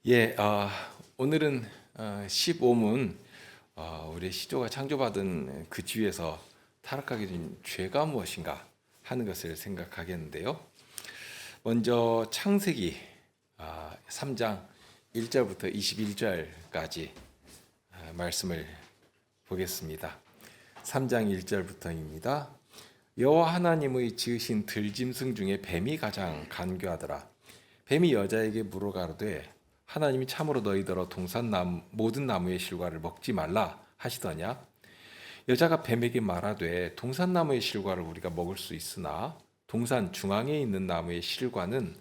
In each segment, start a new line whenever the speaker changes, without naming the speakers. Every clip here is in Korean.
예, 오늘은 15문 우리 시조가 창조받은 그 뒤에서 타락하게 된 죄가 무엇인가 하는 것을 생각하겠는데요. 먼저 창세기 3장 1절부터 21절까지 말씀을 보겠습니다. 3장 1절부터입니다. 여호와 하나님의 지으신 들짐승 중에 뱀이 가장 간교하더라. 뱀이 여자에게 물어가로되 하나님이 참으로 너희더러 동산 모든 나무의 실과를 먹지 말라 하시더냐? 여자가 뱀에게 말하되 동산나무의 실과를 우리가 먹을 수 있으나 동산 중앙에 있는 나무의 실과는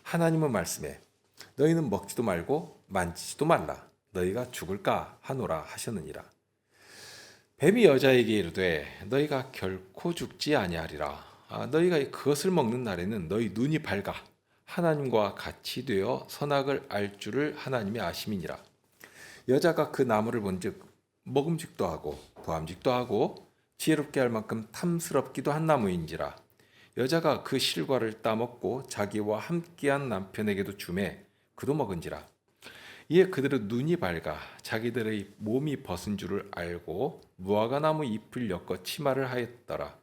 하나님은 말씀에 너희는 먹지도 말고 만지지도 말라 너희가 죽을까 하노라 하셨느니라. 뱀이 여자에게 이르되 너희가 결코 죽지 아니하리라. 너희가 그것을 먹는 날에는 너희 눈이 밝아 하나님과 같이 되어 선악을 알 줄을 하나님이 아심이니라. 여자가 그 나무를 본즉 먹음직도 하고 보암직도 하고 지혜롭게 할 만큼 탐스럽기도 한 나무인지라. 여자가 그 실과를 따먹고 자기와 함께한 남편에게도 주매 그도 먹은지라. 이에 그들은 눈이 밝아 자기들의 몸이 벗은 줄을 알고 무화과나무 잎을 엮어 치마를 하였더라.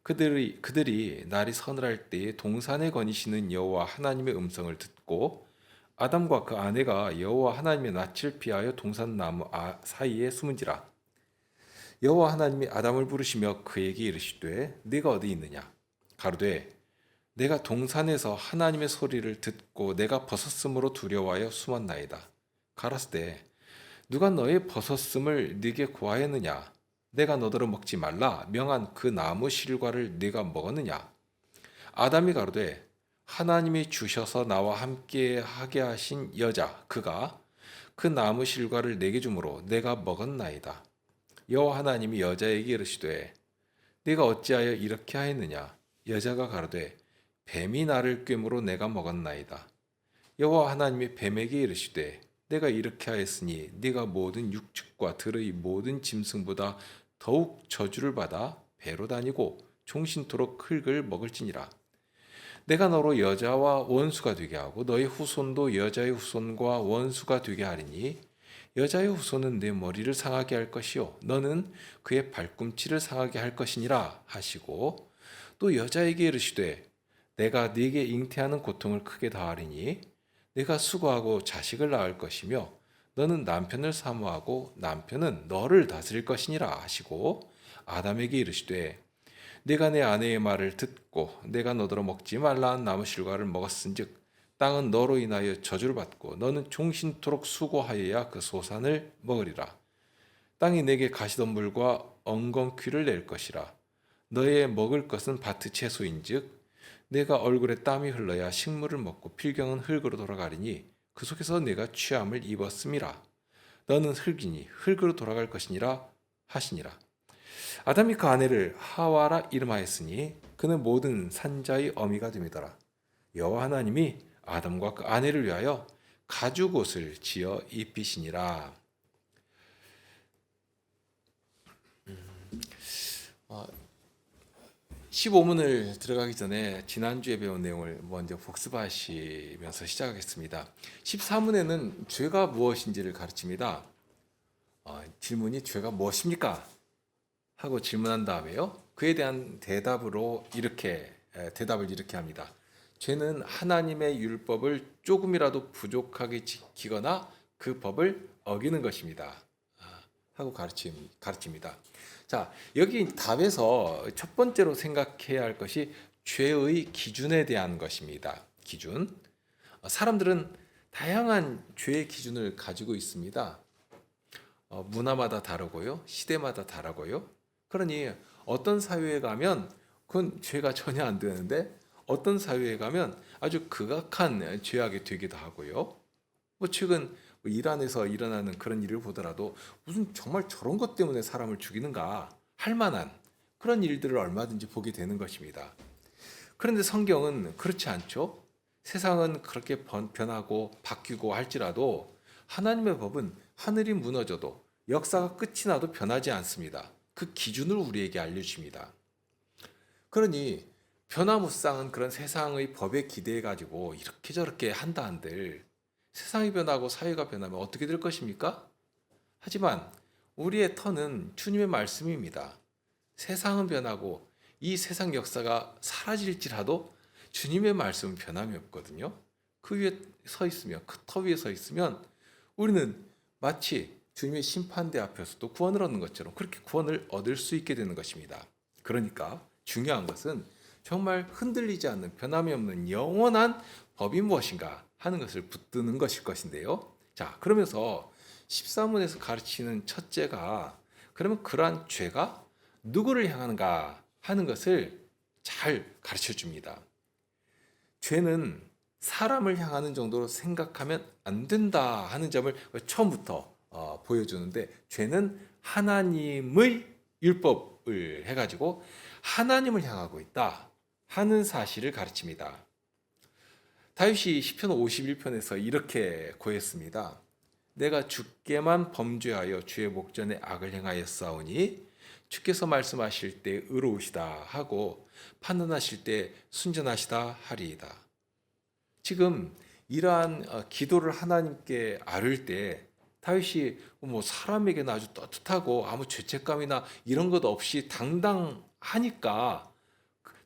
그들이 날이 서늘할 때에 동산에 거니시는 여호와 하나님의 음성을 듣고 아담과 그 아내가 여호와 하나님의 낯을 피하여 동산 나무 사이에 숨은지라. 여호와 하나님이 아담을 부르시며 그에게 이르시되 네가 어디 있느냐? 가로되 내가 동산에서 하나님의 소리를 듣고 내가 벗었으므로 두려워하여 숨었나이다. 가라사대 누가 너의 벗었음을 네게 구하였느냐? 내가 너더러 먹지 말라 명한 그 나무 실과를 네가 먹었느냐? 아담이 가로되 하나님이 주셔서 나와 함께 하게 하신 여자 그가 그 나무 실과를 내게 주므로 내가 먹었나이다. 여호와 하나님이 여자에게 이르시되 네가 어찌하여 이렇게 하였느냐? 여자가 가로되 뱀이 나를 꿰므로 내가 먹었나이다. 여호와 하나님이 뱀에게 이르시되 내가 이렇게 하였으니 네가 모든 육축과 들의 모든 짐승보다 더욱 저주를 받아 배로 다니고 종신토록 흙을 먹을지니라. 내가 너로 여자와 원수가 되게 하고 너의 후손도 여자의 후손과 원수가 되게 하리니 여자의 후손은 내 머리를 상하게 할 것이요 너는 그의 발꿈치를 상하게 할 것이니라 하시고 또 여자에게 이르시되 내가 네게 잉태하는 고통을 크게 다하리니 내가 수고하고 자식을 낳을 것이며 너는 남편을 사모하고 남편은 너를 다스릴 것이니라 하시고 아담에게 이르시되 내가 내 아내의 말을 듣고 내가 너더러 먹지 말라 한 나무 실과를 먹었은즉 땅은 너로 인하여 저주를 받고 너는 종신토록 수고하여야 그 소산을 먹으리라. 땅이 내게 가시덤불과 엉겅퀴를 낼 것이라. 너의 먹을 것은 밭의 채소인즉 내가 얼굴에 땀이 흘러야 식물을 먹고 필경은 흙으로 돌아가리니 그 속에서 내가 취함을 입었음이라. 너는 흙이니 흙으로 돌아갈 것이니라 하시니라. 아담이 그 아내를 하와라 이름하였으니 그는 모든 산자의 어미가 됨이더라. 여호와 하나님이 아담과 그 아내를 위하여 가죽옷을 지어 입히시니라. 15문을 들어가기 전에 지난주에 배운 내용을 먼저 복습하시면서 시작하겠습니다. 14문에는 죄가 무엇인지를 가르칩니다. 질문이 죄가 무엇입니까? 하고 질문한 다음에요. 그에 대한 대답을 이렇게 합니다. 죄는 하나님의 율법을 조금이라도 부족하게 지키거나 그 법을 어기는 것입니다. 하고 가르칩니다. 자, 여기 답에서 첫 번째로 생각해야 할 것이 죄의 기준에 대한 것입니다. 기준. 사람들은 다양한 죄의 기준을 가지고 있습니다. 문화마다 다르고요. 시대마다 다르고요. 그러니 어떤 사회에 가면 그건 죄가 전혀 안 되는데 어떤 사회에 가면 아주 극악한 죄악이 되기도 하고요. 최근 이란에서 일어나는 그런 일을 보더라도 무슨 정말 저런 것 때문에 사람을 죽이는가 할 만한 그런 일들을 얼마든지 보게 되는 것입니다. 그런데 성경은 그렇지 않죠. 세상은 그렇게 변하고 바뀌고 할지라도 하나님의 법은 하늘이 무너져도 역사가 끝이 나도 변하지 않습니다. 그 기준을 우리에게 알려주십니다. 그러니 변화무쌍은 그런 세상의 법에 기대해 가지고 이렇게 저렇게 한다 한들 세상이 변하고 사회가 변하면 어떻게 될 것입니까? 하지만 우리의 터는 주님의 말씀입니다. 세상은 변하고 이 세상 역사가 사라질지라도 주님의 말씀은 변함이 없거든요. 그 위에 서 있으면, 그 터 위에 서 있으면 우리는 마치 주님의 심판대 앞에서도 구원을 얻는 것처럼 그렇게 구원을 얻을 수 있게 되는 것입니다. 그러니까 중요한 것은 정말 흔들리지 않는 변함이 없는 영원한 법이 무엇인가 하는 것을 붙드는 것일 것인데요. 자, 그러면서 13문에서 가르치는 첫째가 그러면 그러한 죄가 누구를 향하는가 하는 것을 잘 가르쳐 줍니다. 죄는 사람을 향하는 정도로 생각하면 안 된다 하는 점을 처음부터 보여주는데, 죄는 하나님의 율법을 해가지고 하나님을 향하고 있다 하는 사실을 가르칩니다. 다윗이 시편 51편에서 이렇게 고했습니다. 내가 주께만 범죄하여 주의 목전에 악을 행하였사오니 주께서 말씀하실 때 의로우시다 하고 판단하실 때 순전하시다 하리이다. 지금 이러한 기도를 하나님께 아뢰을 때 다윗이 사람에게는 아주 떳떳하고 아무 죄책감이나 이런 것 없이 당당하니까,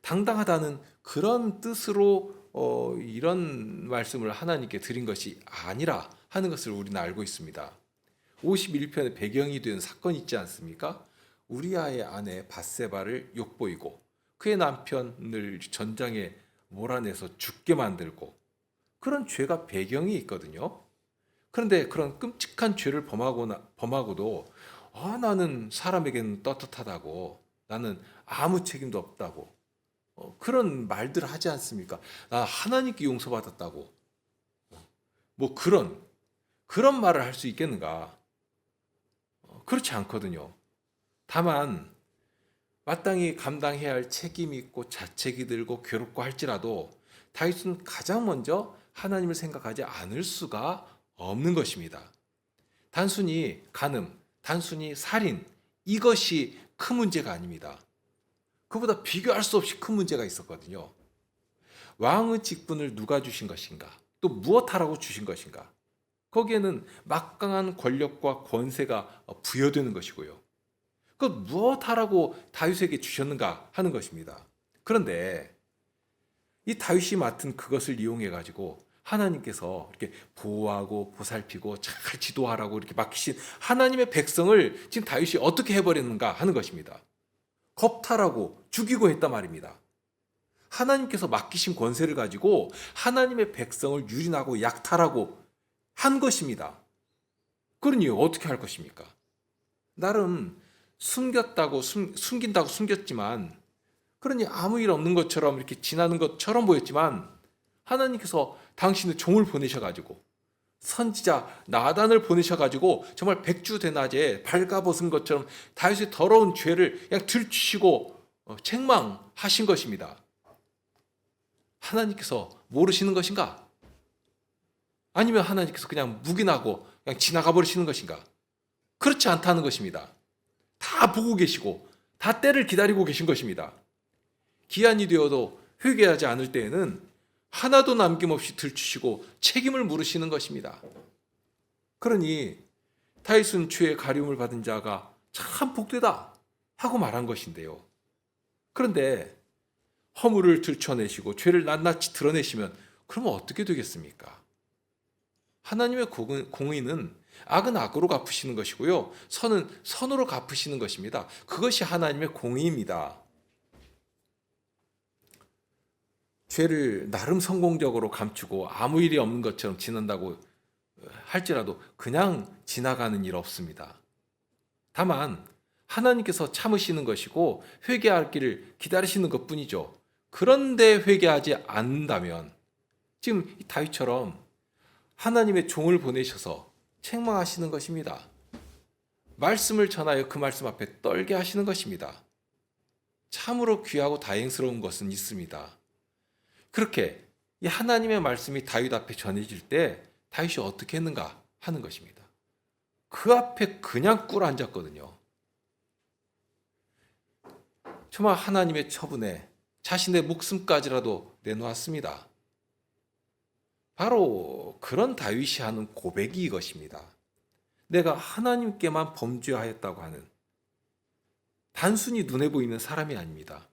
당당하다는 그런 뜻으로 이런 말씀을 하나님께 드린 것이 아니라 하는 것을 우리는 알고 있습니다. 51편의 배경이 된 사건이 있지 않습니까? 우리아의 아내 밧세바를 욕보이고 그의 남편을 전장에 몰아내서 죽게 만들고 그런 죄가 배경이 있거든요. 그런데 그런 끔찍한 죄를 범하고도 나는 사람에게는 떳떳하다고, 나는 아무 책임도 없다고 그런 말들을 하지 않습니까? 나 하나님께 용서받았다고 그런 말을 할 수 있겠는가? 그렇지 않거든요. 다만 마땅히 감당해야 할 책임이 있고 자책이 들고 괴롭고 할지라도 다윗은 가장 먼저 하나님을 생각하지 않을 수가 없는 것입니다. 단순히 간음, 단순히 살인, 이것이 큰 문제가 아닙니다. 그보다 비교할 수 없이 큰 문제가 있었거든요. 왕의 직분을 누가 주신 것인가? 또 무엇하라고 주신 것인가? 거기에는 막강한 권력과 권세가 부여되는 것이고요. 그 무엇하라고 다윗에게 주셨는가 하는 것입니다. 그런데 이 다윗이 맡은 그것을 이용해 가지고 하나님께서 이렇게 보호하고 보살피고 잘 지도하라고 이렇게 맡기신 하나님의 백성을 지금 다윗이 어떻게 해버렸는가 하는 것입니다. 겁탈하고 죽이고 했단 말입니다. 하나님께서 맡기신 권세를 가지고 하나님의 백성을 유린하고 약탈하고 한 것입니다. 그러니 어떻게 할 것입니까? 나름 숨긴다고 숨겼지만, 그러니 아무 일 없는 것처럼 이렇게 지나는 것처럼 보였지만, 하나님께서 당신의 종을 보내셔가지고 선지자 나단을 보내셔가지고 정말 백주대낮에 발가벗은 것처럼 다윗의 더러운 죄를 그냥 들추시고 책망하신 것입니다. 하나님께서 모르시는 것인가? 아니면 하나님께서 그냥 묵인하고 그냥 지나가 버리시는 것인가? 그렇지 않다는 것입니다. 다 보고 계시고 다 때를 기다리고 계신 것입니다. 기한이 되어도 회개하지 않을 때에는 하나도 남김없이 들추시고 책임을 물으시는 것입니다. 그러니 다윗은 죄의 가리움을 받은 자가 참 복되다 하고 말한 것인데요. 그런데 허물을 들춰내시고 죄를 낱낱이 드러내시면 그러면 어떻게 되겠습니까? 하나님의 공의는 악은 악으로 갚으시는 것이고요, 선은 선으로 갚으시는 것입니다. 그것이 하나님의 공의입니다. 죄를 나름 성공적으로 감추고 아무 일이 없는 것처럼 지낸다고 할지라도 그냥 지나가는 일 없습니다. 다만 하나님께서 참으시는 것이고 회개할 길을 기다리시는 것뿐이죠. 그런데 회개하지 않는다면 지금 다윗처럼 하나님의 종을 보내셔서 책망하시는 것입니다. 말씀을 전하여 그 말씀 앞에 떨게 하시는 것입니다. 참으로 귀하고 다행스러운 것은 있습니다. 그렇게 이 하나님의 말씀이 다윗 앞에 전해질 때 다윗이 어떻게 했는가 하는 것입니다. 그 앞에 그냥 꿇어 앉았거든요. 정말 하나님의 처분에 자신의 목숨까지라도 내놓았습니다. 바로 그런 다윗이 하는 고백이 이것입니다. 내가 하나님께만 범죄하였다고 하는, 단순히 눈에 보이는 사람이 아닙니다.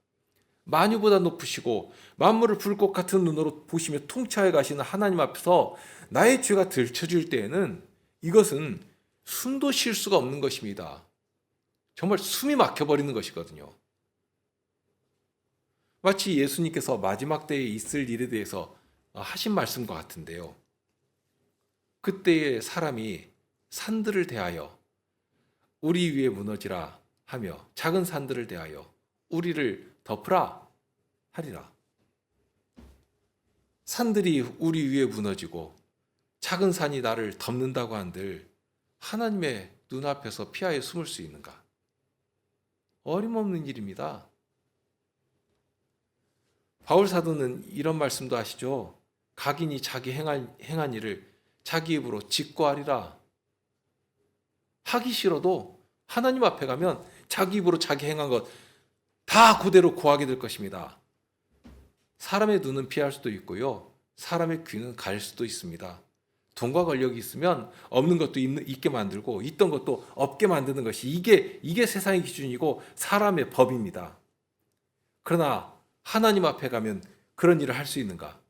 만유보다 높으시고 만물을 불꽃 같은 눈으로 보시며 통치하여 가시는 하나님 앞에서 나의 죄가 들춰질 때에는 이것은 숨도 쉴 수가 없는 것입니다. 정말 숨이 막혀버리는 것이거든요. 마치 예수님께서 마지막 때에 있을 일에 대해서 하신 말씀과 같은데요. 그때의 사람이 산들을 대하여 우리 위에 무너지라 하며 작은 산들을 대하여 우리를 덮으라 하리라. 산들이 우리 위에 무너지고 작은 산이 나를 덮는다고 한들 하나님의 눈앞에서 피하여 숨을 수 있는가? 어림없는 일입니다. 바울 사도는 이런 말씀도 하시죠. 각인이 자기 행한 일을 자기 입으로 직고하리라. 하기 싫어도 하나님 앞에 가면 자기 입으로 자기 행한 것 다 그대로 고하게 될 것입니다. 사람의 눈은 피할 수도 있고요. 사람의 귀는 가릴 수도 있습니다. 돈과 권력이 있으면 없는 것도 있게 만들고 있던 것도 없게 만드는 것이 이게 세상의 기준이고 사람의 법입니다. 그러나 하나님 앞에 가면 그런 일을 할 수 있는가?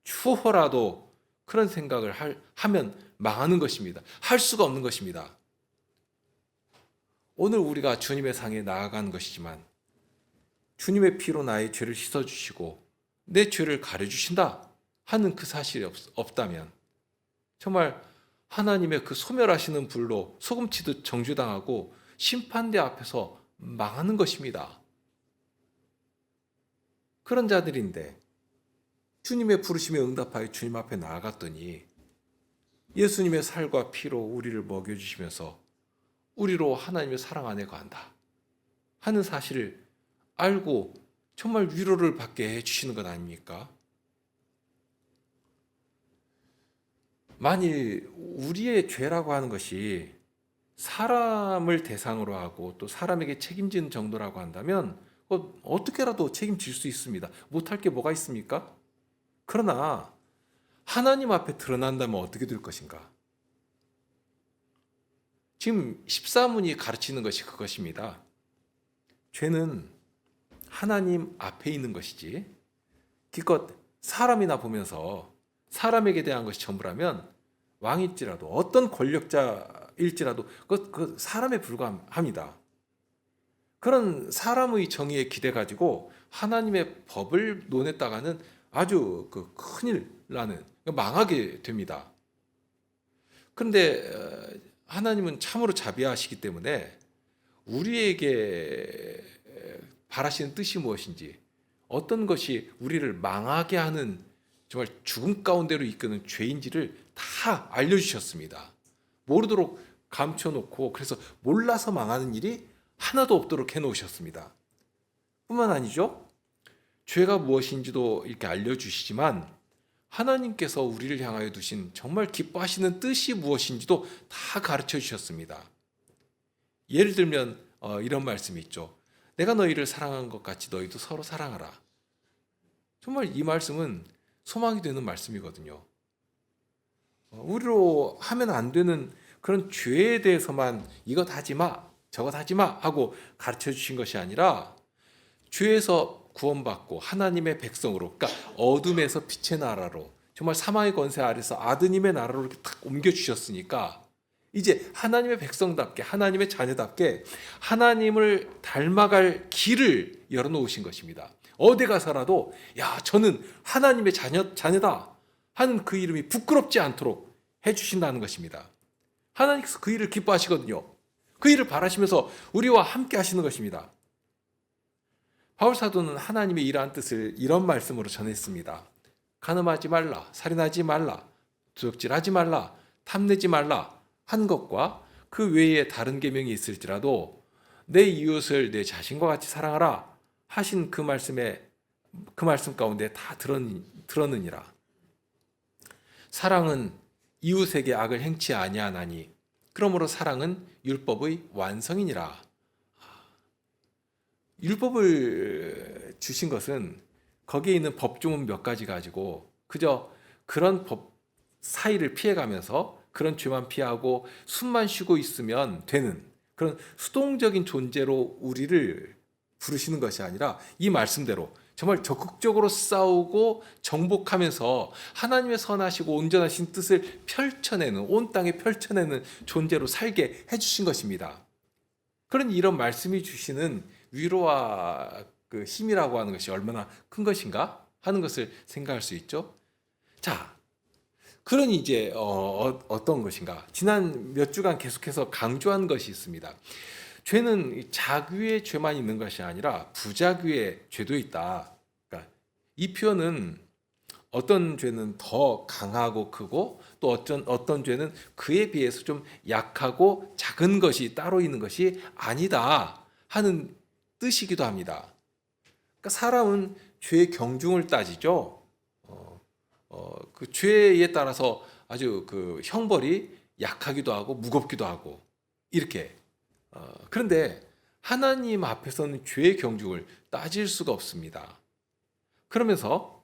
추호라도 그런 생각을 하면 망하는 것입니다. 할 수가 없는 것입니다. 오늘 우리가 주님의 상에 나아가는 것이지만 주님의 피로 나의 죄를 씻어주시고 내 죄를 가려주신다 하는 그 사실이 없다면 정말 하나님의 그 소멸하시는 불로 소금치듯 정죄당하고 심판대 앞에서 망하는 것입니다. 그런 자들인데 주님의 부르심에 응답하여 주님 앞에 나아갔더니 예수님의 살과 피로 우리를 먹여주시면서 우리로 하나님의 사랑 안에 거한다 하는 사실을 알고 정말 위로를 받게 해주시는 것 아닙니까? 만일 우리의 죄라고 하는 것이 사람을 대상으로 하고 또 사람에게 책임지는 정도라고 한다면 어떻게라도 책임질 수 있습니다. 못할 게 뭐가 있습니까? 그러나 하나님 앞에 드러난다면 어떻게 될 것인가? 지금 14문이 가르치는 것이 그것입니다. 죄는 하나님 앞에 있는 것이지 기껏 사람이나 보면서 사람에게 대한 것이 전부라면 왕일지라도 어떤 권력자일지라도 그 사람에 불과합니다. 그런 사람의 정의에 기대 가지고 하나님의 법을 논했다가는 아주 큰일 나는 망하게 됩니다. 그런데 하나님은 참으로 자비하시기 때문에 우리에게 바라시는 뜻이 무엇인지 어떤 것이 우리를 망하게 하는 정말 죽음 가운데로 이끄는 죄인지를 다 알려주셨습니다. 모르도록 감춰놓고 그래서 몰라서 망하는 일이 하나도 없도록 해놓으셨습니다. 뿐만 아니죠. 죄가 무엇인지도 이렇게 알려주시지만 하나님께서 우리를 향하여 두신 정말 기뻐하시는 뜻이 무엇인지도 다 가르쳐 주셨습니다. 예를 들면 이런 말씀이 있죠. 내가 너희를 사랑한 것 같이 너희도 서로 사랑하라. 정말 이 말씀은 소망이 되는 말씀이거든요. 우리로 하면 안 되는 그런 죄에 대해서만 이것 하지 마, 저것 하지 마 하고 가르쳐 주신 것이 아니라 죄에서 구원받고 하나님의 백성으로, 그러니까 어둠에서 빛의 나라로 정말 사망의 권세 아래서 아드님의 나라로 이렇게 탁 옮겨주셨으니까 이제 하나님의 백성답게 하나님의 자녀답게 하나님을 닮아갈 길을 열어놓으신 것입니다. 어디 가서라도 야 저는 하나님의 자녀다 하는 그 이름이 부끄럽지 않도록 해주신다는 것입니다. 하나님께서 그 일을 기뻐하시거든요. 그 일을 바라시면서 우리와 함께 하시는 것입니다. 바울 사도는 하나님의 이러한 뜻을 이런 말씀으로 전했습니다. 간음하지 말라, 살인하지 말라, 도적질하지 말라, 탐내지 말라 한 것과 그 외에 다른 계명이 있을지라도 내 이웃을 내 자신과 같이 사랑하라 하신 그 말씀 가운데 다 들었느니라. 사랑은 이웃에게 악을 행치 아니하나니 그러므로 사랑은 율법의 완성이니라. 율법을 주신 것은 거기에 있는 법조문 몇 가지 가지고 그저 그런 법 사이를 피해가면서 그런 죄만 피하고 숨만 쉬고 있으면 되는 그런 수동적인 존재로 우리를 부르시는 것이 아니라 이 말씀대로 정말 적극적으로 싸우고 정복하면서 하나님의 선하시고 온전하신 뜻을 펼쳐내는, 온 땅에 펼쳐내는 존재로 살게 해주신 것입니다. 그러니 이런 말씀이 주시는 위로와 그 힘이라고 하는 것이 얼마나 큰 것인가 하는 것을 생각할 수 있죠. 자, 그러니 이제 어떤 것인가? 지난 몇 주간 계속해서 강조한 것이 있습니다. 죄는 자귀의 죄만 있는 것이 아니라 부자귀의 죄도 있다. 그러니까 이 표현은 어떤 죄는 더 강하고 크고 또 어떤 죄는 그에 비해서 좀 약하고 작은 것이 따로 있는 것이 아니다 하는 뜻이기도 합니다. 그러니까 사람은 죄의 경중을 따지죠. 그 죄에 따라서 아주 그 형벌이 약하기도 하고 무겁기도 하고 이렇게. 그런데 하나님 앞에서는 죄의 경중을 따질 수가 없습니다. 그러면서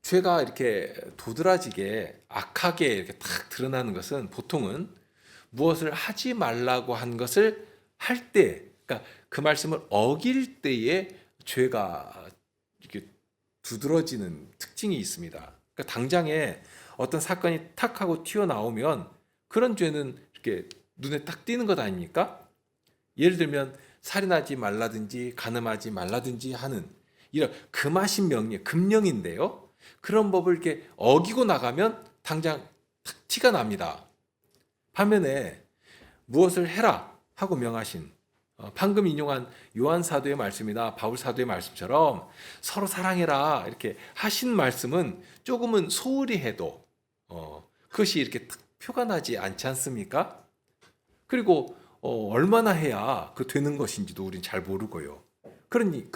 죄가 이렇게 도드라지게 악하게 이렇게 탁 드러나는 것은 보통은 무엇을 하지 말라고 한 것을 할 때, 그러니까 그 말씀을 어길 때에 죄가 이렇게 두드러지는 특징이 있습니다. 그러니까 당장에 어떤 사건이 탁 하고 튀어나오면 그런 죄는 이렇게 눈에 딱 띄는 것 아닙니까? 예를 들면 살인하지 말라든지 간음하지 말라든지 하는 이런 금하신 명령, 금령인데요. 그런 법을 이렇게 어기고 나가면 당장 탁 티가 납니다. 반면에 무엇을 해라 하고 명하신 방금 인용한 요한 사도의 말씀이나 바울 사도의 말씀처럼 서로 사랑해라 이렇게 하신 말씀은 조금은 소홀히 해도 그것이 이렇게 탁 표가 나지 않지 않습니까? 그리고 얼마나 해야 그 되는 것인지도 우린 잘 모르고요. 그러니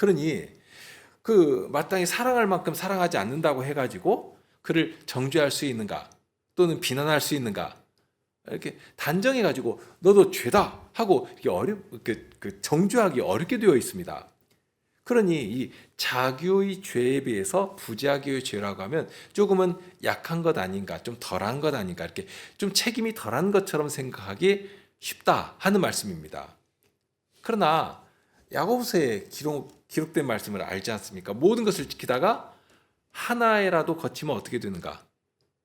그 마땅히 사랑할 만큼 사랑하지 않는다고 해가지고 그를 정죄할 수 있는가 또는 비난할 수 있는가 이렇게 단정해가지고 너도 죄다 하고 이렇게 정죄하기 어렵게 되어 있습니다. 그러니 이 자교의 죄에 비해서 부자교의 죄라고 하면 조금은 약한 것 아닌가, 좀 덜한 것 아닌가, 이렇게 좀 책임이 덜한 것처럼 생각하기 쉽다 하는 말씀입니다. 그러나 야고보서에 기록된 말씀을 알지 않습니까? 모든 것을 지키다가 하나라도 거치면 어떻게 되는가?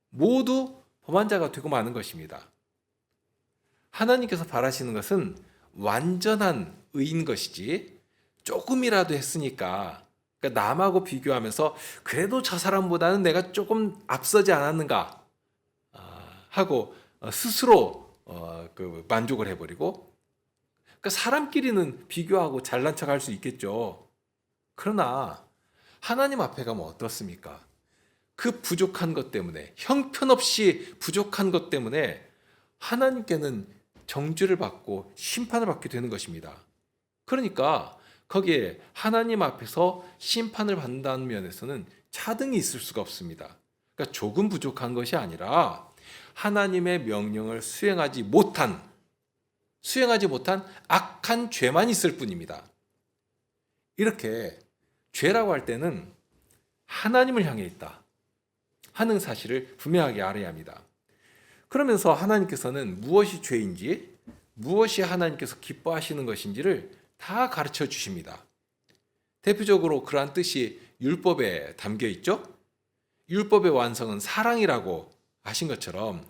모두 범한 자가 되고 마는 것입니다. 하나님께서 바라시는 것은 완전한 의인 것이지 조금이라도 했으니까 그러니까 남하고 비교하면서 그래도 저 사람보다는 내가 조금 앞서지 않았는가 하고 스스로 만족을 해버리고 그러니까 사람끼리는 비교하고 잘난 척할 수 있겠죠. 그러나 하나님 앞에 가면 어떻습니까? 그 부족한 것 때문에 형편없이 부족한 것 때문에 하나님께는 정죄를 받고 심판을 받게 되는 것입니다. 그러니까 거기에 하나님 앞에서 심판을 받는다는 면에서는 차등이 있을 수가 없습니다. 그러니까 조금 부족한 것이 아니라 하나님의 명령을 수행하지 못한 악한 죄만 있을 뿐입니다. 이렇게 죄라고 할 때는 하나님을 향해 있다 하는 사실을 분명하게 알아야 합니다. 그러면서 하나님께서는 무엇이 죄인지, 무엇이 하나님께서 기뻐하시는 것인지를 다 가르쳐 주십니다. 대표적으로 그러한 뜻이 율법에 담겨 있죠. 율법의 완성은 사랑이라고 하신 것처럼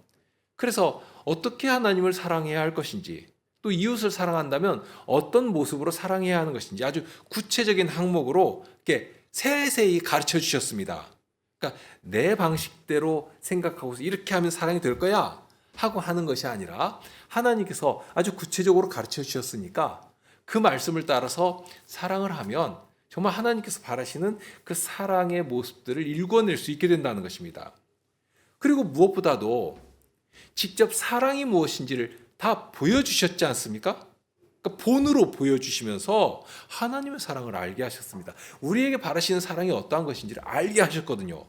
그래서 어떻게 하나님을 사랑해야 할 것인지 또 이웃을 사랑한다면 어떤 모습으로 사랑해야 하는 것인지 아주 구체적인 항목으로 이렇게 세세히 가르쳐 주셨습니다. 그러니까 내 방식대로 생각하고서 이렇게 하면 사랑이 될 거야 하고 하는 것이 아니라 하나님께서 아주 구체적으로 가르쳐 주셨으니까 그 말씀을 따라서 사랑을 하면 정말 하나님께서 바라시는 그 사랑의 모습들을 일궈낼 수 있게 된다는 것입니다. 그리고 무엇보다도 직접 사랑이 무엇인지를 다 보여주셨지 않습니까? 그러니까 본으로 보여주시면서 하나님의 사랑을 알게 하셨습니다. 우리에게 바라시는 사랑이 어떠한 것인지를 알게 하셨거든요.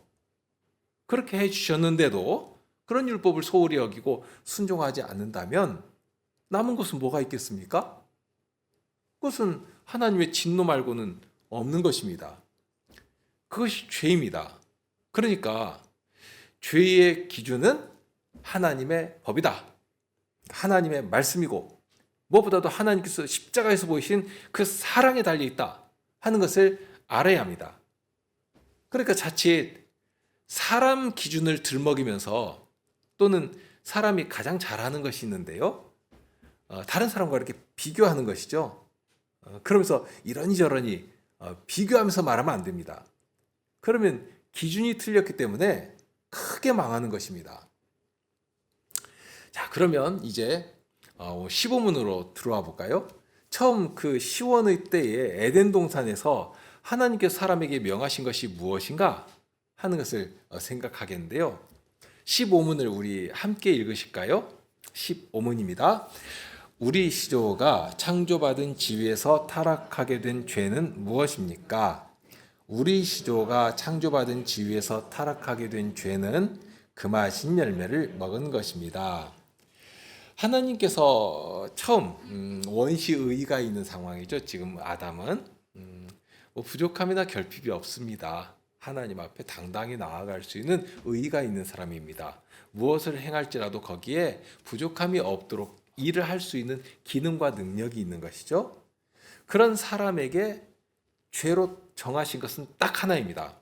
그렇게 해주셨는데도 그런 율법을 소홀히 여기고 순종하지 않는다면 남은 것은 뭐가 있겠습니까? 그것은 하나님의 진노 말고는 없는 것입니다. 그것이 죄입니다. 그러니까 죄의 기준은 하나님의 법이다. 하나님의 말씀이고 무엇보다도 하나님께서 십자가에서 보이신 그 사랑에 달려 있다 하는 것을 알아야 합니다. 그러니까 자칫 사람 기준을 들먹이면서 또는 사람이 가장 잘하는 것이 있는데요. 다른 사람과 이렇게 비교하는 것이죠. 그러면서 이러니 저러니 비교하면서 말하면 안 됩니다. 그러면 기준이 틀렸기 때문에 크게 망하는 것입니다. 자, 그러면 이제 15문으로 들어와 볼까요? 처음 그 시원의 때에 에덴 동산에서 하나님께서 사람에게 명하신 것이 무엇인가 하는 것을 생각하겠는데요. 15문을 우리 함께 읽으실까요? 15문입니다. 우리 시조가 창조받은 지위에서 타락하게 된 죄는 무엇입니까? 우리 시조가 창조받은 지위에서 타락하게 된 죄는 금하신 열매를 먹은 것입니다. 하나님께서 처음 원시의가 있는 상황이죠. 지금 아담은 부족함이나 결핍이 없습니다. 하나님 앞에 당당히 나아갈 수 있는 의의가 있는 사람입니다. 무엇을 행할지라도 거기에 부족함이 없도록 일을 할 수 있는 기능과 능력이 있는 것이죠. 그런 사람에게 죄로 정하신 것은 딱 하나입니다.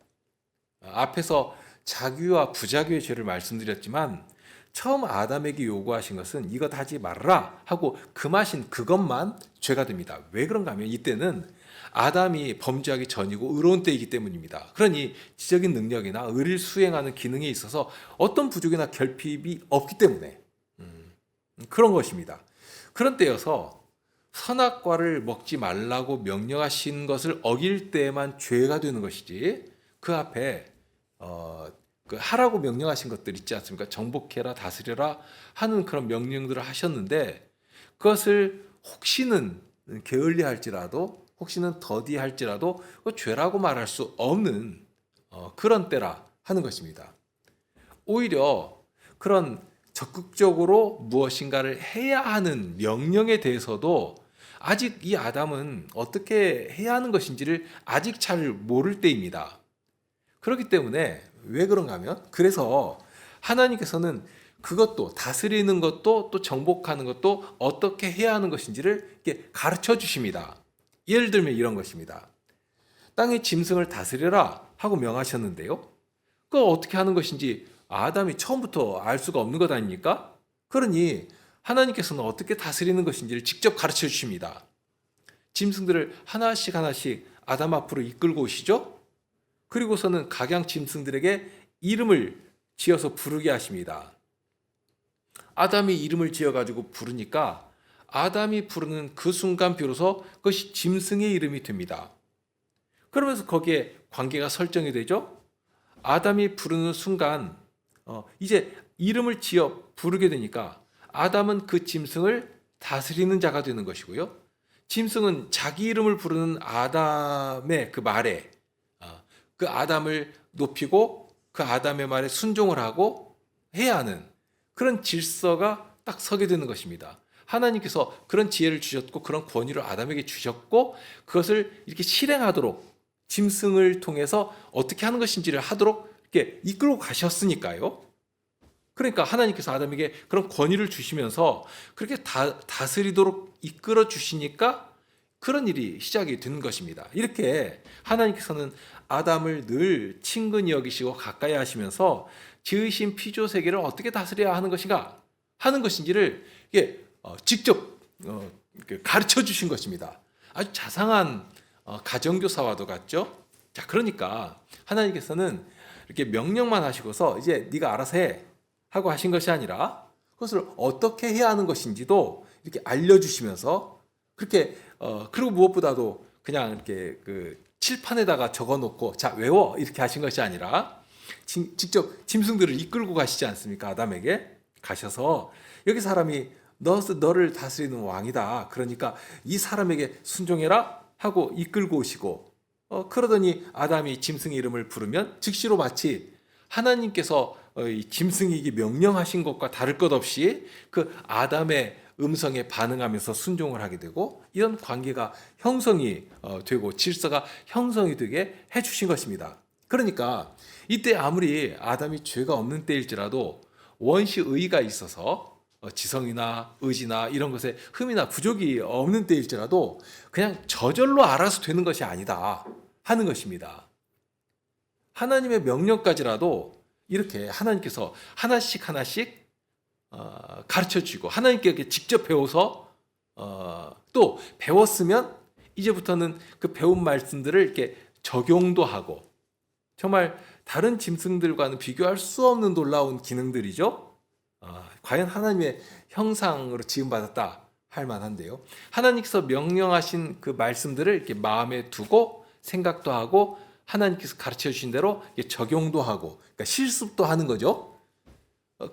앞에서 자규와 부자규의 죄를 말씀드렸지만 처음 아담에게 요구하신 것은 이것 하지 말아라 하고 금하신 그것만 죄가 됩니다. 왜 그런가 하면 이때는 아담이 범죄하기 전이고 의로운 때이기 때문입니다. 그러니 지적인 능력이나 의를 수행하는 기능에 있어서 어떤 부족이나 결핍이 없기 때문에 그런 것입니다. 그런 때여서 선악과를 먹지 말라고 명령하신 것을 어길 때에만 죄가 되는 것이지 그 앞에 그 하라고 명령하신 것들 있지 않습니까? 정복해라, 다스려라 하는 그런 명령들을 하셨는데 그것을 혹시는 게을리할지라도 혹시는 더디할지라도 죄라고 말할 수 없는 그런 때라 하는 것입니다. 오히려 그런 적극적으로 무엇인가를 해야 하는 명령에 대해서도 아직 이 아담은 어떻게 해야 하는 것인지를 아직 잘 모를 때입니다. 그렇기 때문에 왜 그런가 하면 그래서 하나님께서는 그것도 다스리는 것도 또 정복하는 것도 어떻게 해야 하는 것인지를 이렇게 가르쳐 주십니다. 예를 들면 이런 것입니다. 땅의 짐승을 다스려라 하고 명하셨는데요. 그거 어떻게 하는 것인지 아담이 처음부터 알 수가 없는 것 아닙니까? 그러니 하나님께서는 어떻게 다스리는 것인지를 직접 가르쳐 주십니다. 짐승들을 하나씩 하나씩 아담 앞으로 이끌고 오시죠. 그리고서는 각양 짐승들에게 이름을 지어서 부르게 하십니다. 아담이 이름을 지어가지고 부르니까 아담이 부르는 그 순간 비로소 그것이 짐승의 이름이 됩니다. 그러면서 거기에 관계가 설정이 되죠. 아담이 부르는 순간 이제 이름을 지어 부르게 되니까 아담은 그 짐승을 다스리는 자가 되는 것이고요. 짐승은 자기 이름을 부르는 아담의 그 말에 그 아담을 높이고 그 아담의 말에 순종을 하고 해야 하는 그런 질서가 딱 서게 되는 것입니다. 하나님께서 그런 지혜를 주셨고 그런 권위를 아담에게 주셨고 그것을 이렇게 실행하도록 짐승을 통해서 어떻게 하는 것인지를 하도록 이렇게 이끌고 가셨으니까요. 그러니까 하나님께서 아담에게 그런 권위를 주시면서 그렇게 다스리도록 이끌어 주시니까 그런 일이 시작이 되는 것입니다. 이렇게 하나님께서는 아담을 늘 친근히 여기시고 가까이 하시면서 지으신 피조 세계를 어떻게 다스려야 하는 것인가 하는 것인지를 직접 가르쳐 주신 것입니다. 아주 자상한 가정교사와도 같죠. 자, 그러니까 하나님께서는 이렇게 명령만 하시고서 이제 네가 알아서 해 하고 하신 것이 아니라 그것을 어떻게 해야 하는 것인지도 이렇게 알려주시면서 그렇게 그리고 무엇보다도 그냥 이렇게 그 칠판에다가 적어놓고 자 외워 이렇게 하신 것이 아니라 직접 짐승들을 이끌고 가시지 않습니까? 아담에게 가셔서 여기 사람이 너를 다스리는 왕이다. 그러니까 이 사람에게 순종해라 하고 이끌고 오시고 그러더니 아담이 짐승의 이름을 부르면 즉시로 마치 하나님께서 이 짐승에게 명령하신 것과 다를 것 없이 그 아담의 음성에 반응하면서 순종을 하게 되고 이런 관계가 형성이 되고 질서가 형성이 되게 해주신 것입니다. 그러니까 이때 아무리 아담이 죄가 없는 때일지라도 원시 의가 있어서 지성이나 의지나 이런 것에 흠이나 부족이 없는 때일지라도 그냥 저절로 알아서 되는 것이 아니다 하는 것입니다. 하나님의 명령까지라도 이렇게 하나님께서 하나씩 가르쳐 주시고 하나님께 직접 배워서 또 배웠으면 이제부터는 그 배운 말씀들을 이렇게 적용도 하고 정말 다른 짐승들과는 비교할 수 없는 놀라운 기능들이죠. 과연 하나님의 형상으로 지음받았다 할 만한데요. 하나님께서 명령하신 그 말씀들을 이렇게 마음에 두고 생각도 하고 하나님께서 가르쳐 주신 대로 적용도 하고 그러니까 실습도 하는 거죠.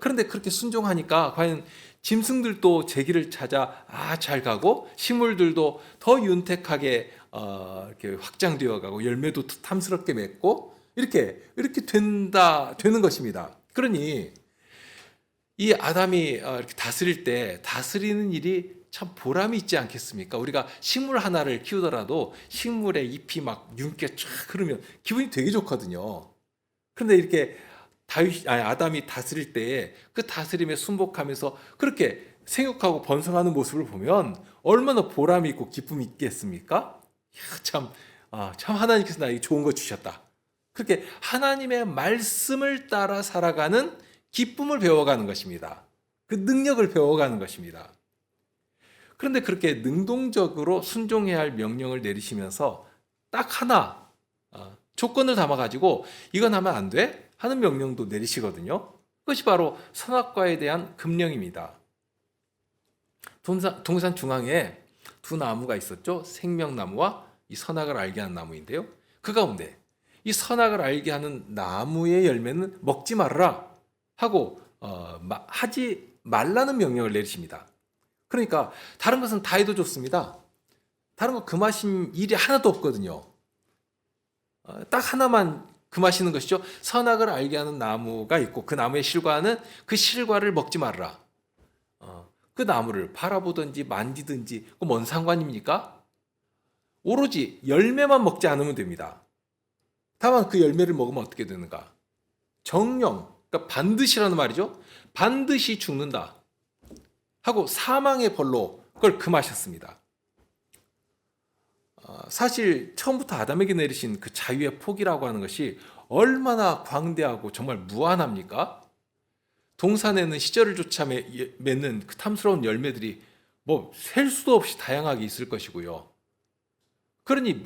그런데 그렇게 순종하니까 과연 짐승들도 제 길을 찾아 잘 가고 식물들도 더 윤택하게 이렇게 확장되어 가고 열매도 탐스럽게 맺고 이렇게 되는 것입니다. 그러니 이 아담이 이렇게 다스릴 때 다스리는 일이 참 보람이 있지 않겠습니까? 우리가 식물 하나를 키우더라도 식물의 잎이 막 윤기가 쫙 흐르면 기분이 되게 좋거든요. 그런데 이렇게 아담이 다스릴 때에 그 다스림에 순복하면서 그렇게 생육하고 번성하는 모습을 보면 얼마나 보람이 있고 기쁨이 있겠습니까? 참 하나님께서 나에게 좋은 거 주셨다. 그렇게 하나님의 말씀을 따라 살아가는 기쁨을 배워가는 것입니다. 그 능력을 배워가는 것입니다. 그런데 그렇게 능동적으로 순종해야 할 명령을 내리시면서 딱 하나 조건을 담아가지고 이건 하면 안 돼? 하는 명령도 내리시거든요. 그것이 바로 선악과에 대한 금령입니다. 동산 중앙에 두 나무가 있었죠. 생명나무와 이 선악을 알게 하는 나무인데요. 그 가운데 이 선악을 알게 하는 나무의 열매는 먹지 말아라 하고 하지 말라는 명령을 내리십니다. 그러니까 다른 것은 다 해도 좋습니다. 다른 거 금하신 일이 하나도 없거든요. 딱 하나만 금하시는 것이죠. 선악을 알게 하는 나무가 있고 그 나무의 실과는 그 실과를 먹지 말아라. 그 나무를 바라보든지 만지든지 뭔 상관입니까? 오로지 열매만 먹지 않으면 됩니다. 다만 그 열매를 먹으면 어떻게 되는가? 정령, 그러니까 반드시라는 말이죠. 반드시 죽는다 하고 사망의 벌로 그걸 금하셨습니다. 사실 처음부터 아담에게 내리신 그 자유의 폭이라고 하는 것이 얼마나 광대하고 정말 무한합니까? 동산에는 시절을조차 맺는 그 탐스러운 열매들이 셀 수도 없이 다양하게 있을 것이고요. 그러니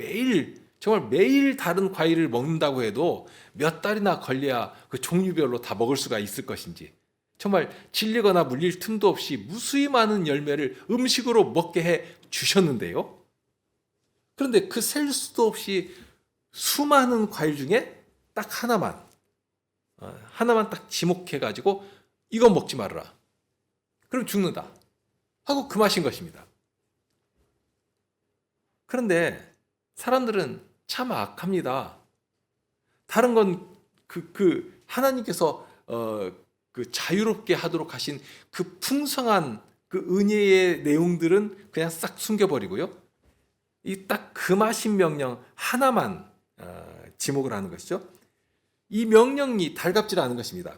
정말 매일 다른 과일을 먹는다고 해도 몇 달이나 걸려야 그 종류별로 다 먹을 수가 있을 것인지 정말 질리거나 물릴 틈도 없이 무수히 많은 열매를 음식으로 먹게 해 주셨는데요. 그런데 그 셀 수도 없이 수많은 과일 중에 딱 하나만 딱 지목해가지고 이건 먹지 말아라. 그럼 죽는다 하고 금하신 것입니다. 그런데 사람들은 참 악합니다. 다른 건 하나님께서 그 자유롭게 하도록 하신 그 풍성한 그 은혜의 내용들은 그냥 싹 숨겨버리고요. 이 딱 금하신 명령 하나만 지목을 하는 것이죠. 이 명령이 달갑질 않은 것입니다.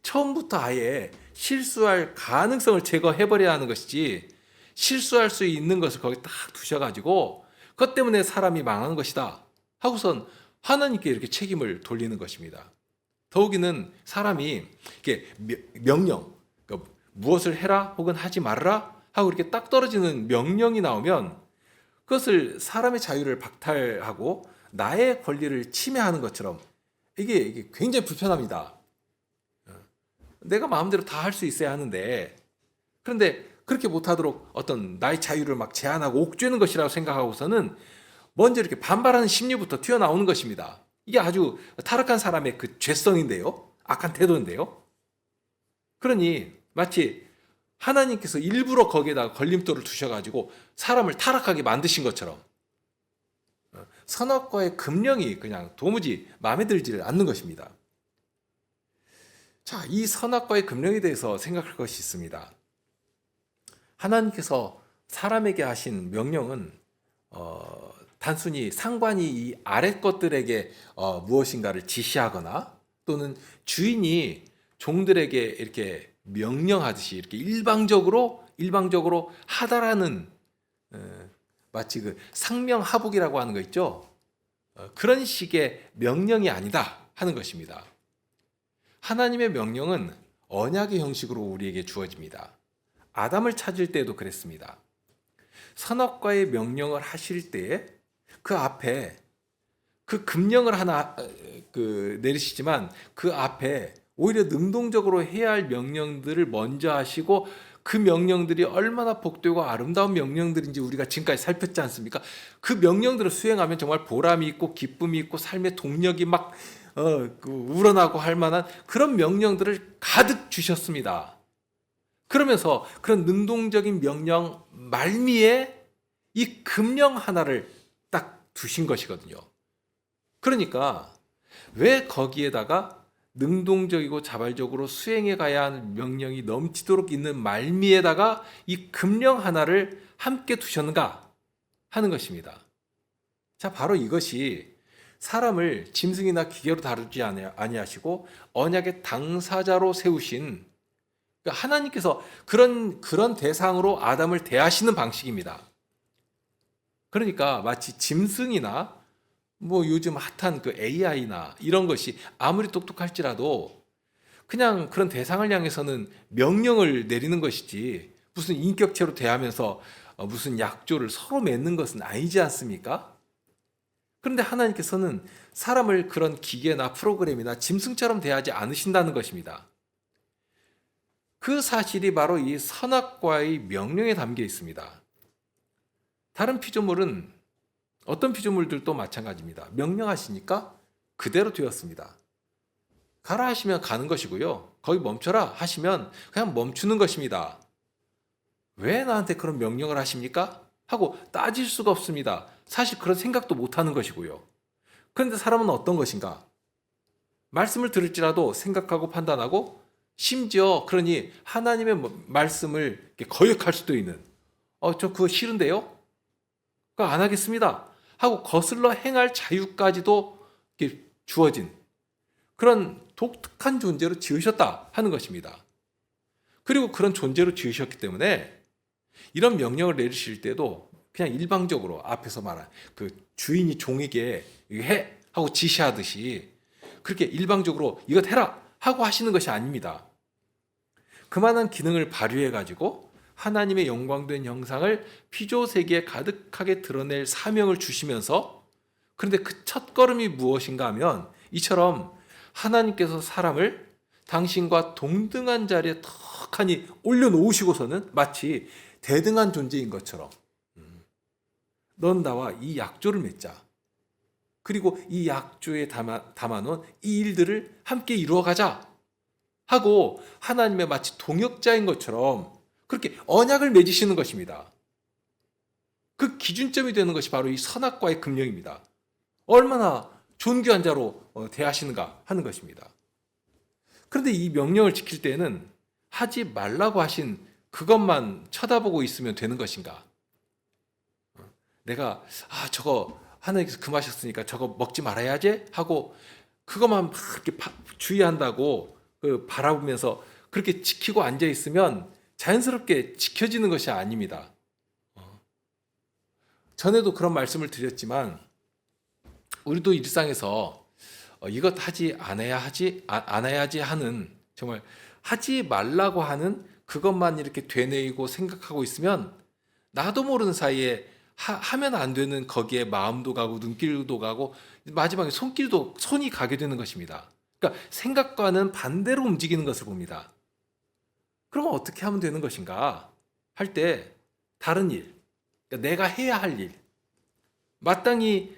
처음부터 아예 실수할 가능성을 제거해버려야 하는 것이지 실수할 수 있는 것을 거기 딱 두셔가지고 그것 때문에 사람이 망한 것이다 하고선 하나님께 이렇게 책임을 돌리는 것입니다. 더욱이는 사람이 이렇게 명령, 그러니까 무엇을 해라 혹은 하지 말라 하고 이렇게 딱 떨어지는 명령이 나오면 그것을 사람의 자유를 박탈하고 나의 권리를 침해하는 것처럼 이게 굉장히 불편합니다. 내가 마음대로 다 할 수 있어야 하는데 그런데 그렇게 못하도록 어떤 나의 자유를 막 제한하고 옥죄는 것이라고 생각하고서는 먼저 이렇게 반발하는 심리부터 튀어나오는 것입니다. 이게 아주 타락한 사람의 그 죄성인데요. 악한 태도인데요. 그러니 마치 하나님께서 일부러 거기에다가 걸림돌을 두셔가지고 사람을 타락하게 만드신 것처럼 선악과의 금령이 그냥 도무지 마음에 들지를 않는 것입니다. 자, 이 선악과의 금령에 대해서 생각할 것이 있습니다. 하나님께서 사람에게 하신 명령은 단순히 상관이 이 아랫 것들에게 무엇인가를 지시하거나 또는 주인이 종들에게 이렇게 명령하듯이 이렇게 일방적으로 하다라는 마치 그 상명하복이라고 하는 거 있죠. 그런 식의 명령이 아니다 하는 것입니다. 하나님의 명령은 언약의 형식으로 우리에게 주어집니다. 아담을 찾을 때에도 그랬습니다. 선악과의 명령을 하실 때에 그 앞에 그 금령을 하나 내리시지만 그 앞에 오히려 능동적으로 해야 할 명령들을 먼저 하시고 그 명령들이 얼마나 복되고 아름다운 명령들인지 우리가 지금까지 살폈지 않습니까? 그 명령들을 수행하면 정말 보람이 있고 기쁨이 있고 삶의 동력이 막 우러나고 할 만한 그런 명령들을 가득 주셨습니다. 그러면서 그런 능동적인 명령 말미에 이 금령 하나를 딱 두신 것이거든요. 그러니까 왜 거기에다가 능동적이고 자발적으로 수행해 가야 하는 명령이 넘치도록 있는 말미에다가 이 금령 하나를 함께 두셨는가 하는 것입니다. 자, 바로 이것이 사람을 짐승이나 기계로 다루지 아니하시고 언약의 당사자로 세우신, 그러니까 하나님께서 그런 대상으로 아담을 대하시는 방식입니다. 그러니까 마치 짐승이나 요즘 핫한 그 AI나 이런 것이 아무리 똑똑할지라도 그냥 그런 대상을 향해서는 명령을 내리는 것이지 무슨 인격체로 대하면서 무슨 약조를 서로 맺는 것은 아니지 않습니까? 그런데 하나님께서는 사람을 그런 기계나 프로그램이나 짐승처럼 대하지 않으신다는 것입니다. 그 사실이 바로 이 선악과의 명령에 담겨 있습니다. 다른 피조물은 어떤 피조물들도 마찬가지입니다. 명령하시니까 그대로 되었습니다. 가라 하시면 가는 것이고요. 거기 멈춰라 하시면 그냥 멈추는 것입니다. 왜 나한테 그런 명령을 하십니까? 하고 따질 수가 없습니다. 사실 그런 생각도 못하는 것이고요. 그런데 사람은 어떤 것인가? 말씀을 들을지라도 생각하고 판단하고 심지어 그러니 하나님의 말씀을 거역할 수도 있는 저 그거 싫은데요? 그거 안 하겠습니다. 하고 거슬러 행할 자유까지도 주어진 그런 독특한 존재로 지으셨다 하는 것입니다. 그리고 그런 존재로 지으셨기 때문에 이런 명령을 내리실 때도 그냥 일방적으로 앞에서 말한 그 주인이 종에게 해 하고 지시하듯이 그렇게 일방적으로 이것 해라 하고 하시는 것이 아닙니다. 그만한 기능을 발휘해 가지고 하나님의 영광된 형상을 피조 세계에 가득하게 드러낼 사명을 주시면서, 그런데 그 첫걸음이 무엇인가 하면 이처럼 하나님께서 사람을 당신과 동등한 자리에 턱하니 올려놓으시고서는 마치 대등한 존재인 것처럼 넌 나와 이 약조를 맺자. 그리고 이 약조에 담아놓은 이 일들을 함께 이루어가자 하고 하나님의 마치 동역자인 것처럼 그렇게 언약을 맺으시는 것입니다. 그 기준점이 되는 것이 바로 이 선악과의 금령입니다. 얼마나 존귀한 자로 대하시는가 하는 것입니다. 그런데 이 명령을 지킬 때는 하지 말라고 하신 그것만 쳐다보고 있으면 되는 것인가? 내가 저거 하나님께서 금하셨으니까 저거 먹지 말아야지 하고 그것만 막 이렇게 주의한다고 바라보면서 그렇게 지키고 앉아 있으면 자연스럽게 지켜지는 것이 아닙니다. 전에도 그런 말씀을 드렸지만 우리도 일상에서 이것 하지 않아야지 하는, 정말 하지 말라고 하는 그것만 이렇게 되뇌이고 생각하고 있으면 나도 모르는 사이에 하면 안 되는 거기에 마음도 가고 눈길도 가고 마지막에 손이 가게 되는 것입니다. 그러니까 생각과는 반대로 움직이는 것을 봅니다. 그러면 어떻게 하면 되는 것인가 할 때 다른 일, 그러니까 내가 해야 할 일, 마땅히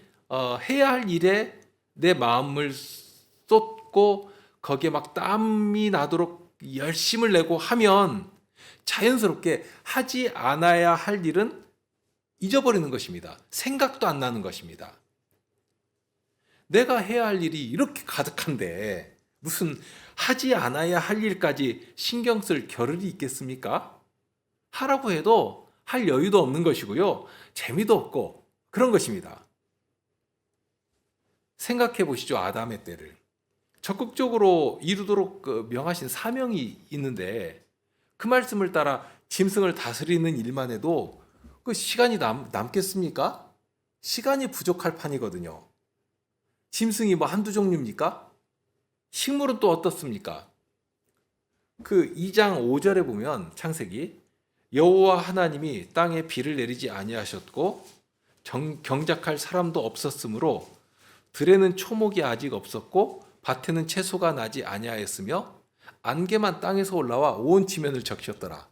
해야 할 일에 내 마음을 쏟고 거기에 막 땀이 나도록 열심을 내고 하면 자연스럽게 하지 않아야 할 일은 잊어버리는 것입니다. 생각도 안 나는 것입니다. 내가 해야 할 일이 이렇게 가득한데 무슨 하지 않아야 할 일까지 신경 쓸 겨를이 있겠습니까? 하라고 해도 할 여유도 없는 것이고요. 재미도 없고 그런 것입니다. 생각해 보시죠. 아담의 때를. 적극적으로 이루도록 명하신 사명이 있는데 그 말씀을 따라 짐승을 다스리는 일만 해도 그 시간이 남겠습니까? 시간이 부족할 판이거든요. 짐승이 뭐 한두 종류입니까? 식물은 또 어떻습니까? 그 2장 5절에 보면 창세기 여호와 하나님이 땅에 비를 내리지 아니하셨고 경작할 사람도 없었으므로 들에는 초목이 아직 없었고 밭에는 채소가 나지 아니하였으며 안개만 땅에서 올라와 온 지면을 적셨더라.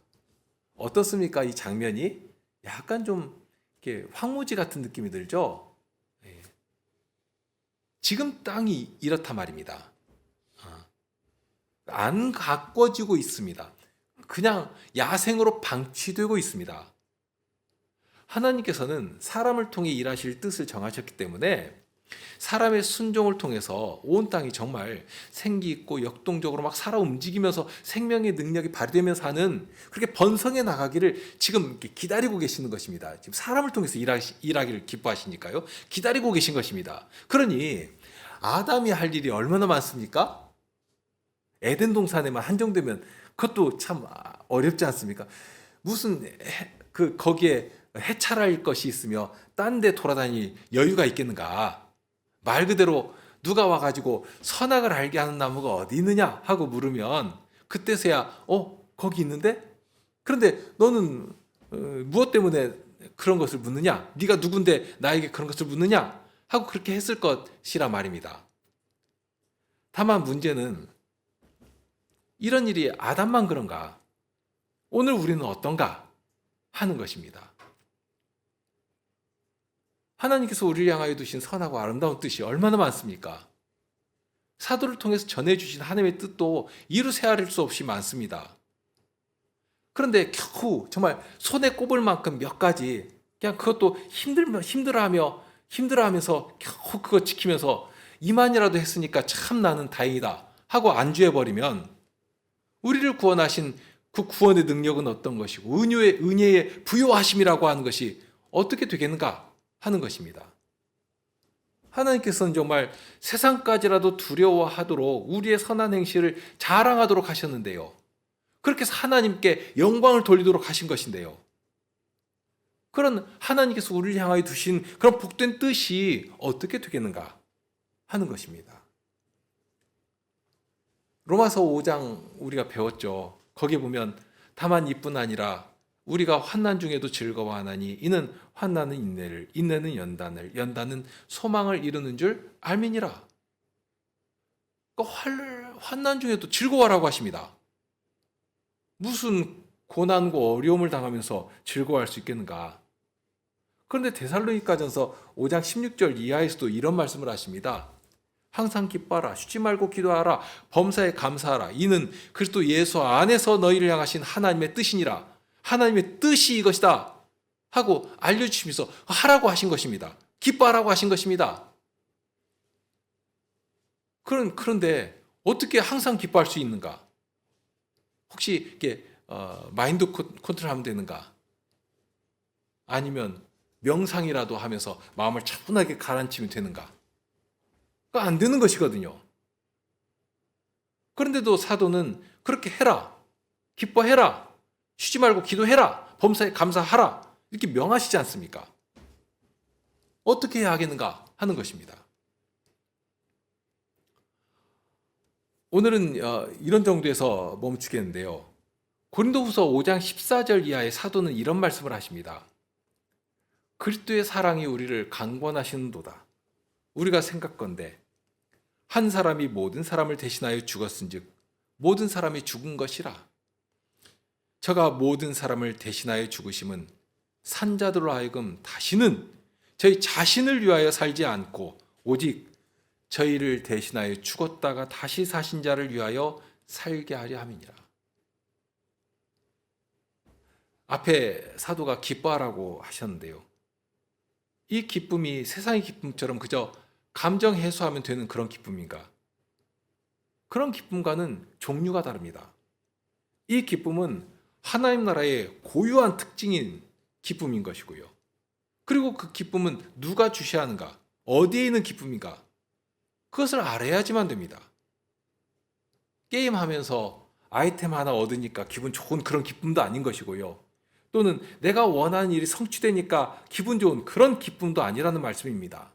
어떻습니까? 이 장면이 약간 좀 이렇게 황무지 같은 느낌이 들죠? 예. 지금 땅이 이렇단 말입니다. 안 가꿔지고 있습니다. 그냥 야생으로 방치되고 있습니다. 하나님께서는 사람을 통해 일하실 뜻을 정하셨기 때문에 사람의 순종을 통해서 온 땅이 정말 생기 있고 역동적으로 막 살아 움직이면서 생명의 능력이 발휘되면서 하는 그렇게 번성해 나가기를 지금 이렇게 기다리고 계시는 것입니다. 지금 사람을 통해서 일하기를 기뻐하시니까요. 기다리고 계신 것입니다. 그러니 아담이 할 일이 얼마나 많습니까? 에덴 동산에만 한정되면 그것도 참 어렵지 않습니까? 무슨 거기에 해찰할 것이 있으며 딴 데 돌아다닐 여유가 있겠는가? 말 그대로 누가 와가지고 선악을 알게 하는 나무가 어디 있느냐 하고 물으면 그때서야 거기 있는데? 그런데 너는 무엇 때문에 그런 것을 묻느냐? 네가 누군데 나에게 그런 것을 묻느냐? 하고 그렇게 했을 것이라 말입니다. 다만 문제는 이런 일이 아담만 그런가? 오늘 우리는 어떤가? 하는 것입니다. 하나님께서 우리를 향하여 두신 선하고 아름다운 뜻이 얼마나 많습니까? 사도를 통해서 전해주신 하나님의 뜻도 이루 헤아릴 수 없이 많습니다. 그런데 겨우 정말 손에 꼽을 만큼 몇 가지 그냥 그것도 힘들어하면서 겨우 그거 지키면서 이만이라도 했으니까 참 나는 다행이다 하고 안주해버리면 우리를 구원하신 그 구원의 능력은 어떤 것이고 은혜의 부요하심이라고 하는 것이 어떻게 되겠는가 하는 것입니다. 하나님께서는 정말 세상까지라도 두려워하도록 우리의 선한 행실을 자랑하도록 하셨는데요. 그렇게 해서 하나님께 영광을 돌리도록 하신 것인데요. 그런 하나님께서 우리를 향하여 두신 그런 복된 뜻이 어떻게 되겠는가 하는 것입니다. 로마서 5장 우리가 배웠죠. 거기에 보면 다만 이뿐 아니라 우리가 환난 중에도 즐거워하나니 이는 환난은 인내를, 인내는 연단을, 연단은 소망을 이루는 줄 알미니라. 그러니까 환난 중에도 즐거워하라고 하십니다. 무슨 고난과 어려움을 당하면서 즐거워할 수 있겠는가? 그런데 데살로니가전서 5장 16절 이하에서도 이런 말씀을 하십니다. 항상 기뻐하라, 쉬지 말고 기도하라, 범사에 감사하라. 이는 그리스도 예수 안에서 너희를 향하신 하나님의 뜻이니라. 하나님의 뜻이 이것이다 하고 알려주시면서 하라고 하신 것입니다. 기뻐하라고 하신 것입니다. 그런데 어떻게 항상 기뻐할 수 있는가? 혹시 이렇게 마인드 컨트롤하면 되는가? 아니면 명상이라도 하면서 마음을 차분하게 가라앉히면 되는가? 그러니까 안 되는 것이거든요. 그런데도 사도는 그렇게 해라, 기뻐해라, 쉬지 말고 기도해라, 범사에 감사하라 이렇게 명하시지 않습니까? 어떻게 해야 하겠는가 하는 것입니다. 오늘은 이런 정도에서 멈추겠는데요. 고린도후서 5장 14절 이하의 사도는 이런 말씀을 하십니다. 그리스도의 사랑이 우리를 강권하시는도다. 우리가 생각건대 한 사람이 모든 사람을 대신하여 죽었은즉 모든 사람이 죽은 것이라. 저가 모든 사람을 대신하여 죽으심은 산자들로 하여금 다시는 저희 자신을 위하여 살지 않고 오직 저희를 대신하여 죽었다가 다시 사신 자를 위하여 살게 하려 함이니라. 앞에 사도가 기뻐하라고 하셨는데요. 이 기쁨이 세상의 기쁨처럼 그저 감정 해소하면 되는 그런 기쁨인가? 그런 기쁨과는 종류가 다릅니다. 이 기쁨은 하나님 나라의 고유한 특징인 기쁨인 것이고요. 그리고 그 기쁨은 누가 주셔야 하는가? 어디에 있는 기쁨인가? 그것을 알아야지만 됩니다. 게임하면서 아이템 하나 얻으니까 기분 좋은 그런 기쁨도 아닌 것이고요. 또는 내가 원하는 일이 성취되니까 기분 좋은 그런 기쁨도 아니라는 말씀입니다.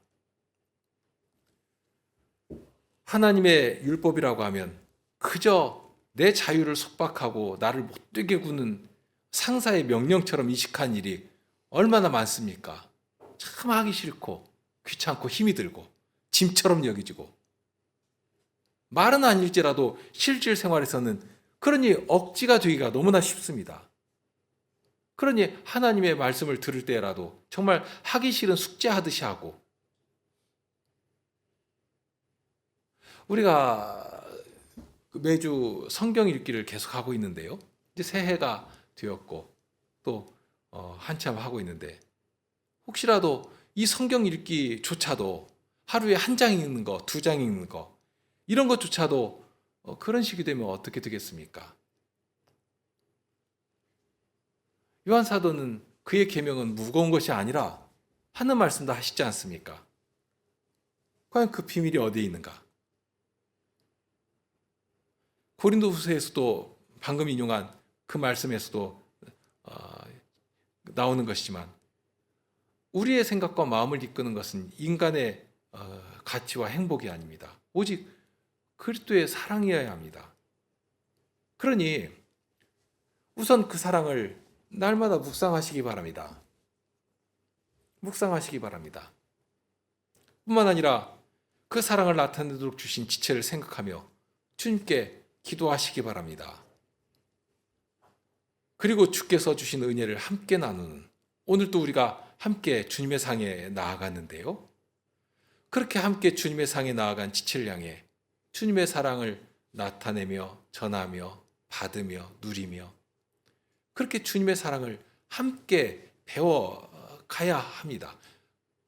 하나님의 율법이라고 하면 그저 내 자유를 속박하고 나를 못되게 구는 상사의 명령처럼 인식한 일이 얼마나 많습니까? 참 하기 싫고 귀찮고 힘이 들고 짐처럼 여겨지고, 말은 아닐지라도 실질 생활에서는 그러니 억지가 되기가 너무나 쉽습니다. 그러니 하나님의 말씀을 들을 때라도 정말 하기 싫은 숙제하듯이 하고, 우리가 매주 성경 읽기를 계속하고 있는데요. 이제 새해가 되었고 또 한참 하고 있는데, 혹시라도 이 성경 읽기조차도 하루에 한 장 읽는 거, 두 장 읽는 거, 이런 것조차도 그런 식이 되면 어떻게 되겠습니까? 요한 사도는 그의 계명은 무거운 것이 아니라 하는 말씀도 하시지 않습니까? 과연 그 비밀이 어디에 있는가? 고린도후서에서도 방금 인용한 그 말씀에서도 나오는 것이지만, 우리의 생각과 마음을 이끄는 것은 인간의 가치와 행복이 아닙니다. 오직 그리스도의 사랑이어야 합니다. 그러니 우선 그 사랑을 날마다 묵상하시기 바랍니다. 묵상하시기 바랍니다. 뿐만 아니라 그 사랑을 나타내도록 주신 지체를 생각하며 주님께 기도하시기 바랍니다. 그리고 주께서 주신 은혜를 함께 나누는, 오늘도 우리가 함께 주님의 상에 나아갔는데요. 그렇게 함께 주님의 상에 나아간 지체를 향해 주님의 사랑을 나타내며 전하며 받으며 누리며, 그렇게 주님의 사랑을 함께 배워가야 합니다.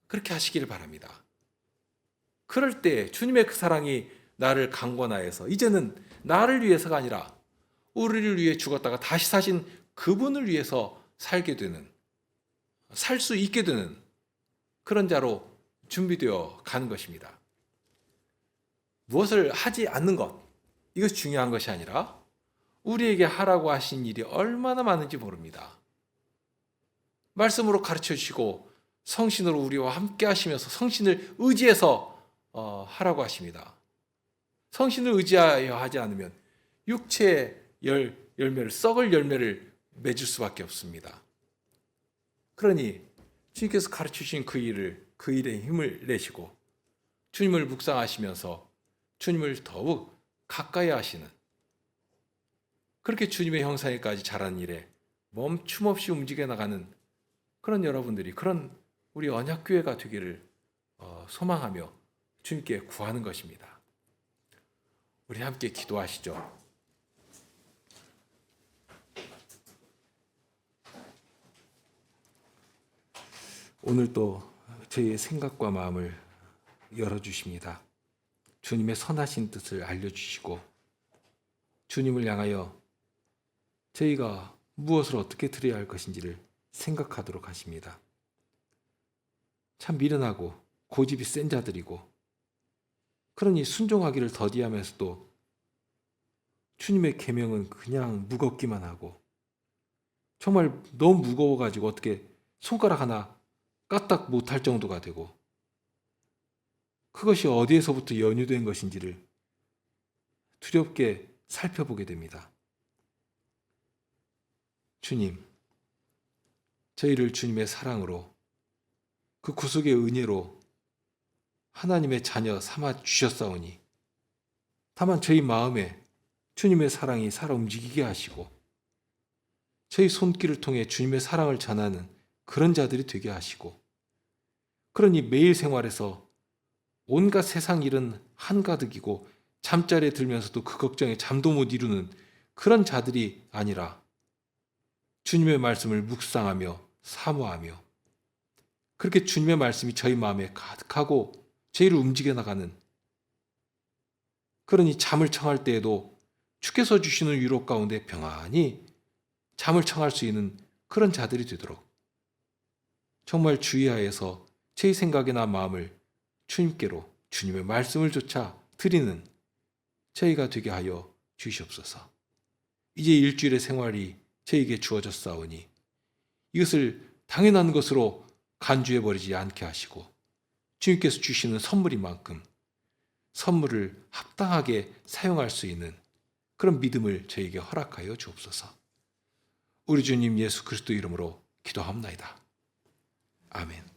그렇게 하시기를 바랍니다. 그럴 때 주님의 그 사랑이 나를 강권하여서 이제는 나를 위해서가 아니라 우리를 위해 죽었다가 다시 사신 그분을 위해서 살게 되는, 살 수 있게 되는 그런 자로 준비되어 가는 것입니다. 무엇을 하지 않는 것, 이것이 중요한 것이 아니라 우리에게 하라고 하신 일이 얼마나 많은지 모릅니다. 말씀으로 가르쳐 주시고 성신으로 우리와 함께 하시면서 성신을 의지해서 하라고 하십니다. 성신을 의지하여 하지 않으면 육체의 열매를, 썩을 열매를 맺을 수밖에 없습니다. 그러니 주님께서 가르쳐 주신 그 일에 힘을 내시고 주님을 묵상하시면서 주님을 더욱 가까이 하시는, 그렇게 주님의 형상에까지 자라는 일에 멈춤없이 움직여 나가는 그런 여러분들이, 그런 우리 언약교회가 되기를 소망하며 주님께 구하는 것입니다. 우리 함께 기도하시죠. 오늘도 저희의 생각과 마음을 열어주십니다. 주님의 선하신 뜻을 알려주시고 주님을 향하여 저희가 무엇을 어떻게 드려야 할 것인지를 생각하도록 하십니다. 참 미련하고 고집이 센 자들이고, 그러니 순종하기를 더디하면서도 주님의 계명은 그냥 무겁기만 하고, 정말 너무 무거워가지고 어떻게 손가락 하나 까딱 못할 정도가 되고, 그것이 어디에서부터 연유된 것인지를 두렵게 살펴보게 됩니다. 주님, 저희를 주님의 사랑으로, 그 구속의 은혜로 하나님의 자녀 삼아 주셨사오니, 다만 저희 마음에 주님의 사랑이 살아 움직이게 하시고 저희 손길을 통해 주님의 사랑을 전하는 그런 자들이 되게 하시고, 그러니 매일 생활에서 온갖 세상 일은 한가득이고 잠자리에 들면서도 그 걱정에 잠도 못 이루는 그런 자들이 아니라 주님의 말씀을 묵상하며 사모하며, 그렇게 주님의 말씀이 저희 마음에 가득하고 저희를 움직여 나가는, 그러니 잠을 청할 때에도 주께서 주시는 위로 가운데 평안히 잠을 청할 수 있는 그런 자들이 되도록 정말 주의하여서 제 생각이나 마음을 주님께로, 주님의 말씀을 조차 드리는 저희가 되게 하여 주시옵소서. 이제 일주일의 생활이 저에게 주어졌사오니 이것을 당연한 것으로 간주해버리지 않게 하시고 주님께서 주시는 선물인 만큼 선물을 합당하게 사용할 수 있는 그런 믿음을 저에게 허락하여 주옵소서. 우리 주님 예수 그리스도 이름으로 기도합나이다. 아멘.